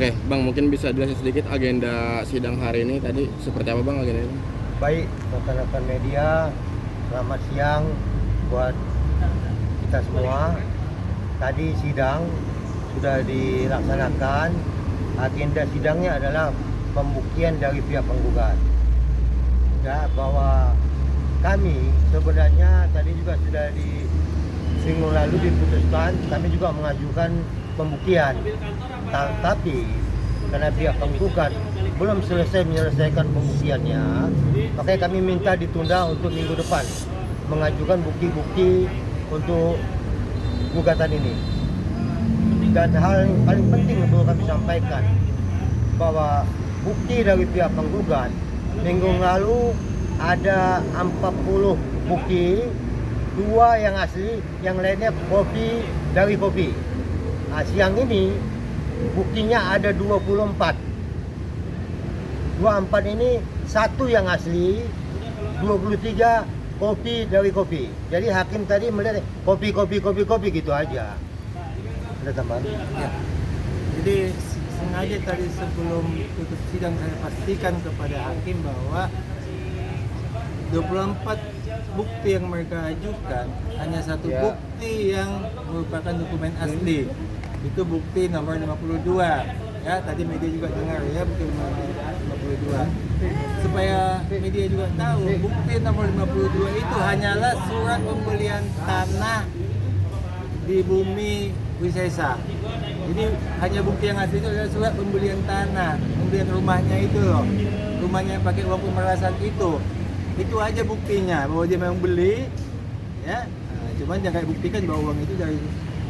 Oke, Bang, mungkin bisa jelasin sedikit agenda sidang hari ini tadi seperti apa, Bang, agendanya? Baik, rekan-rekan media, selamat siang buat kita semua. Tadi sidang sudah dilaksanakan. Agenda sidangnya adalah pembuktian dari pihak penggugat. Ya, bahwa kami sebenarnya tadi juga sudah di minggu lalu diputuskan, kami juga mengajukan pembuktian. Tapi karena pihak penggugat belum menyelesaikan pembuktiannya, makanya kami minta ditunda untuk minggu depan mengajukan bukti-bukti untuk gugatan ini. Dan hal yang paling penting perlu kami sampaikan bahwa bukti dari pihak penggugat minggu lalu ada 40 bukti, 2 yang asli, yang lainnya kopi dari kopi. Nah, siang ini buktinya ada 24. 24 ini satu yang asli, 23 kopi dari kopi. Jadi hakim tadi melihat kopi gitu aja. Ada tambahan? Ya. Jadi sengaja tadi sebelum tutup sidang saya pastikan kepada hakim bahwa 24 bukti yang mereka ajukan hanya satu bukti yang merupakan dokumen asli. Itu bukti nomor 52. Ya, tadi media juga dengar ya, bukti nomor 52. Supaya media juga tahu, bukti nomor 52 itu hanyalah surat pembelian tanah di bumi Wisesa. Jadi hanya bukti yang asli itu adalah surat pembelian tanah, pembelian rumahnya itu loh. Rumahnya yang pakai uang pemerasan itu. Itu aja buktinya bahwa dia memang beli, ya. Nah, cuman jangan kayak buktikan bahwa uang itu dari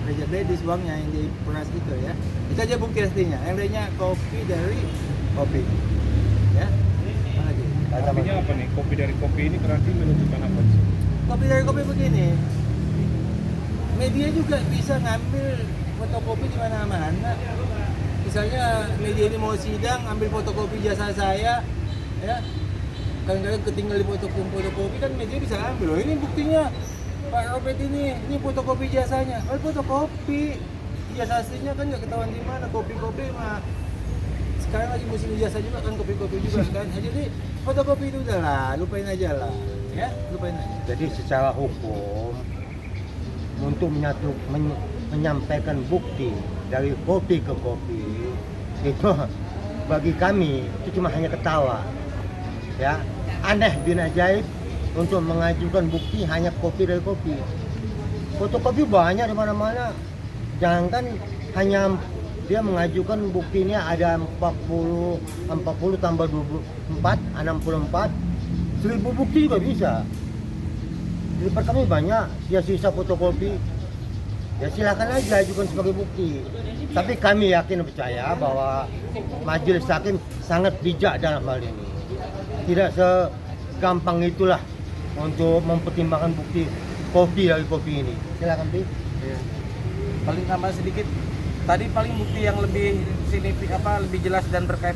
Raja Gladys, uangnya yang diperas itu ya. Itu aja bukti aslinya. Yang lainnya kopi dari kopi. Ya. Apa lagi? Artinya apa nih? Kopi dari kopi ini berarti menunjukkan apa sih? Kopi dari kopi begini. Media juga bisa ngambil fotokopi di mana-mana. Misalnya media ini mau sidang, ambil fotokopi jasa saya, ya. Kadang-kadang ketinggal di fotokopi kan media bisa ambil. Loh, ini buktinya Pak Robert ini fotokopi jasanya. Oh, fotokopi. Jasa aslinya kan nggak ketahuan di mana. Kopi-kopi mah sekarang lagi musim jasa juga kan, kopi-kopi juga kan. Jadi fotokopi itu udah lah, lupain aja lah. Ya, lupain aja. Jadi secara hukum untuk menyampaikan bukti dari kopi ke kopi itu bagi kami itu cuma hanya ketawa. Ya, aneh bin ajaib untuk mengajukan bukti hanya kopi dari kopi. Fotokopi banyak di mana-mana. Jangankan hanya dia mengajukan buktinya ada 40 tambah 24, 64. 1000 bukti juga bisa. Di tempat kami banyak sisa fotokopi. Ya silakan aja ajukan sebagai bukti. Tapi kami yakin percaya bahwa majelis hakim sangat bijak dalam hal ini. Tidak segampang itulah untuk mempertimbangkan bukti kopi dari kopi ini. Silakan, Pi. Ya. Paling tambah sedikit. Tadi paling bukti yang lebih lebih jelas dan terkait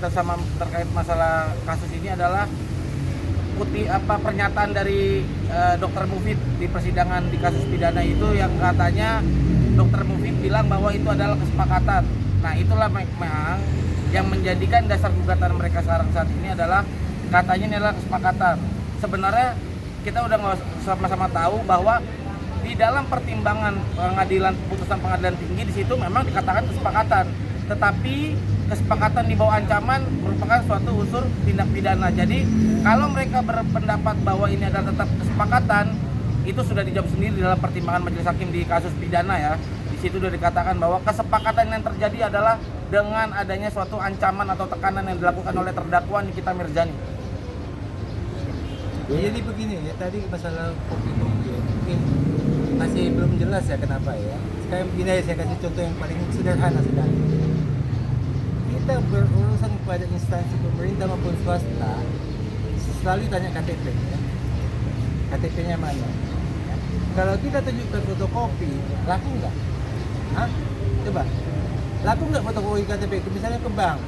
masalah kasus ini adalah pernyataan dari Dr. Mufid di persidangan di kasus pidana itu, yang katanya Dr. Mufid bilang bahwa itu adalah kesepakatan. Nah, itulah memang yang menjadikan dasar gugatan mereka sekarang saat ini adalah katanya ini adalah kesepakatan. Sebenarnya kita udah sama-sama tahu bahwa di dalam pertimbangan putusan pengadilan tinggi di situ memang dikatakan kesepakatan, tetapi kesepakatan di bawah ancaman merupakan suatu unsur tindak pidana. Jadi kalau mereka berpendapat bahwa ini adalah tetap kesepakatan, itu sudah dijawab sendiri dalam pertimbangan majelis hakim di kasus pidana ya. Di situ sudah dikatakan bahwa kesepakatan yang terjadi adalah dengan adanya suatu ancaman atau tekanan yang dilakukan oleh terdakwa Nikita Mirzani. Ya, jadi begini ya, tadi masalah kopi-kopi ya, mungkin masih belum jelas ya kenapa ya. Sekarang begini ya, saya kasih contoh yang paling sederhana sedang. Kita berurusan kepada instansi pemerintah maupun swasta, selalu tanya KTP ya. KTP-nya mana? Ya. Kalau kita tunjukkan fotokopi, laku nggak? Hah? Coba, laku nggak fotokopi KTP? Misalnya ke bank,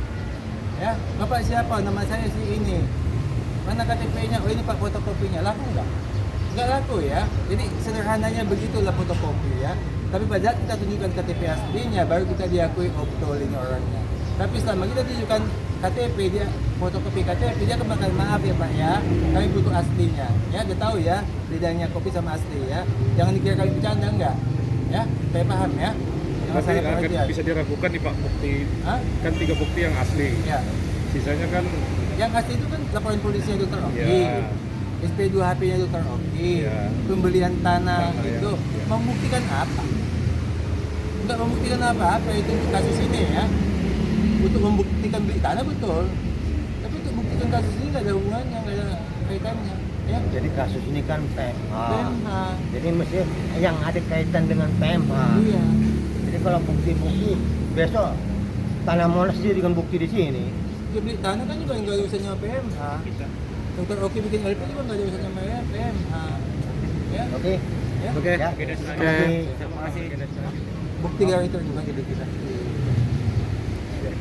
ya, Bapak siapa? Nama saya si ini. Mana KTP-nya? Oh, ini Pak, fotokopinya. Laku nggak? Nggak laku ya. Jadi sederhananya begitulah fotokopi ya. Tapi pada saat kita tunjukkan KTP aslinya, baru kita diakui betul ini orangnya. Tapi selama kita tunjukkan KTP, dia fotokopi KTP, dia akan makan maaf ya Pak ya, kami butuh aslinya. Ya, dia tahu ya bedanya kopi sama asli ya. Jangan dikira kami bercanda enggak. Ya, saya paham ya. Jangan saya Kan perhatian. bisa diragukan nih Pak bukti. Hah? Kan 3 bukti yang asli. Ya. Sisanya kan Yang asli itu kan laporan polisinya Dr. Oki. Ya. SP2 HP-nya Dr. Oki. Ya. Pembelian tanah Tanah, ya. itu Ya. membuktikan apa? Enggak membuktikan apa-apa itu untuk kasus ini ya. Untuk membuktikan beli tanah betul. Tapi untuk membuktikan kasus ini nggak ada hubungannya, nggak ada kaitannya. Ya. Jadi kasus ini kan PMH. PMH. Jadi mesti yang ada kaitan dengan PMH. Iya. Jadi kalau bukti-bukti besok tanah Monas dijadikan bukti di sini. Dia beli tanah kan juga nggak ada urusannya sama PMH. Dr. Oki bikin LP juga nggak ada urusannya sama PMH. Ya. Oke. Ya. Oke. Ya. Oke. Terima kasih. Bukti garantor juga jadi kita.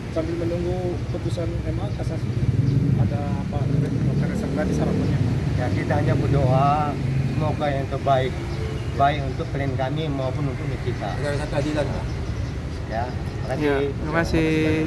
sambil menunggu putusan MA kasasi ada apa rekomendasi harapannya? Ya kita hanya berdoa semoga yang terbaik baik untuk klien kami maupun untuk kita. Agar rasa keadilan Pak. Ya. Ya, terima kasih.